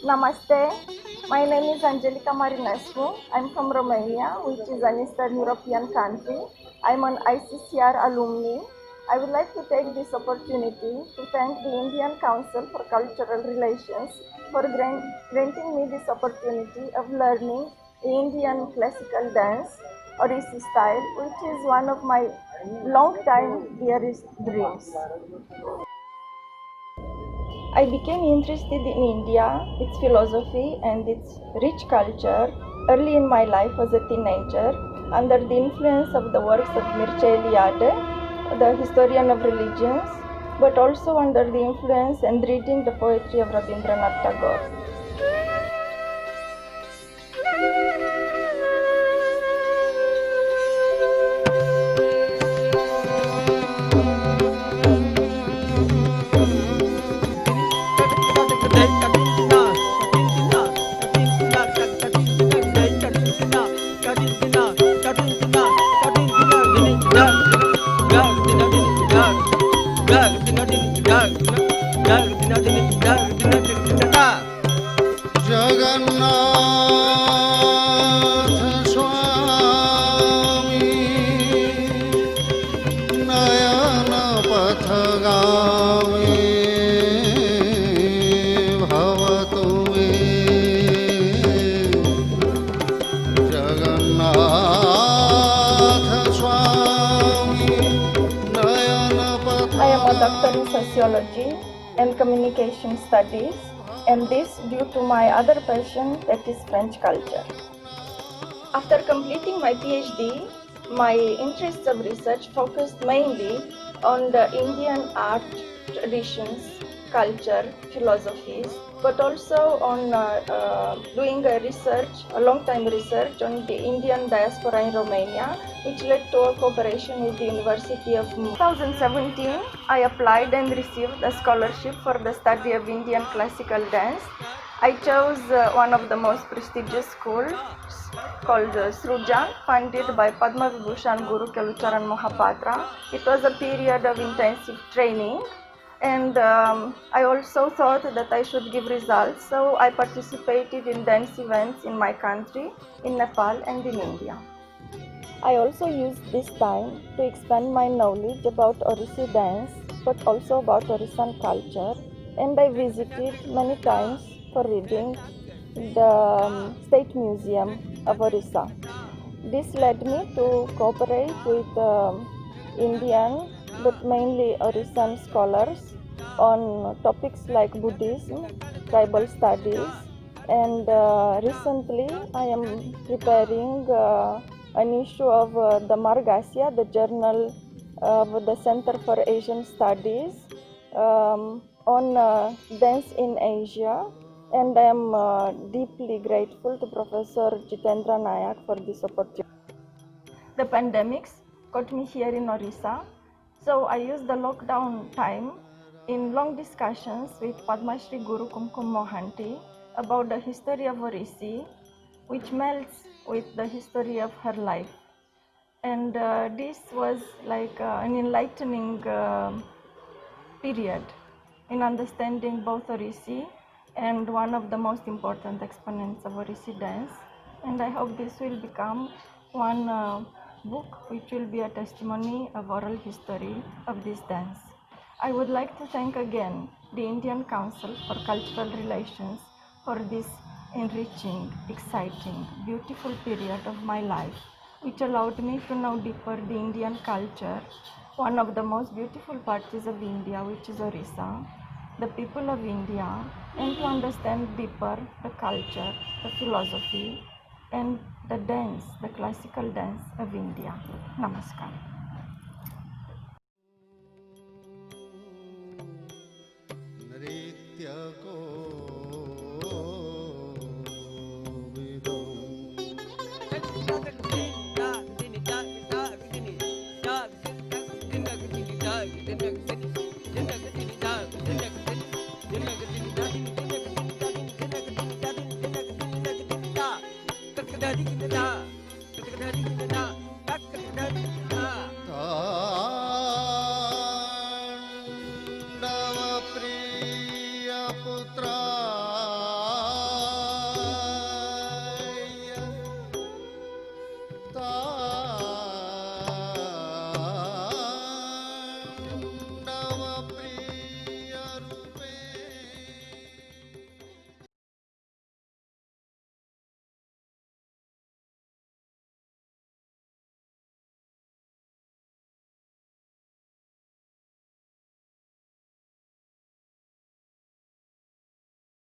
Namaste, my name is Angelica Marinescu. I'm from Romania, which is an Eastern European country. I'm an ICCR alumni. I would like to take this opportunity to thank the Indian Council for Cultural Relations for granting me this opportunity of learning Indian classical dance, Odissi style, which is one of my long-time dearest dreams. I became interested in India, its philosophy, and its rich culture early in my life as a teenager under the influence of the works of Mircea Eliade, the historian of religions, but also under the influence and reading the poetry of Rabindranath Tagore. Jagannath स्वामी नयन पथगामी भवतु मे जगन्नाथ स्वामी नयन I am a doctor in sociology and communication studies, and this due to my other passion, that is French culture. After completing my PhD, my interests of research focused mainly on the Indian art, traditions, culture, philosophies, but also on doing a long-time research on the Indian diaspora in Romania, which led to a cooperation with the University of Mumbai. In 2017, I applied and received a scholarship for the study of Indian classical dance. I chose one of the most prestigious schools called Srujan, funded by Padma Vibhushan Guru Kelucharan Mohapatra. It was a period of intensive training, and I also thought that I should give results, so I participated in dance events in my country, in Nepal and in India. I also used this time to expand my knowledge about Odissi dance, but also about Orissan culture, and I visited many times for reading the State Museum of Orissa. This led me to cooperate with Indian, but mainly Orissan scholars on topics like Buddhism, tribal studies, and recently I am preparing an issue of the Margasya, the journal of the Center for Asian Studies, on dance in Asia, and I am deeply grateful to Professor Jitendra Nayak for this opportunity. The pandemics got me here in Orissa, so I used the lockdown time in long discussions with Padma Shri Guru Kumkum Mohanty about the history of Orissi, which melts with the history of her life. And this was like an enlightening period in understanding both Orissi and one of the most important exponents of Orissi dance. And I hope this will become one book which will be a testimony of oral history of this dance. I would like to thank again the Indian Council for Cultural Relations for this enriching, exciting, beautiful period of my life, which allowed me to know deeper the Indian culture, one of the most beautiful parts of India, which is Orissa, the people of India, and to understand deeper the culture, the philosophy, and the dance, the classical dance of India. Namaskar. नृत्य को धिगिनदा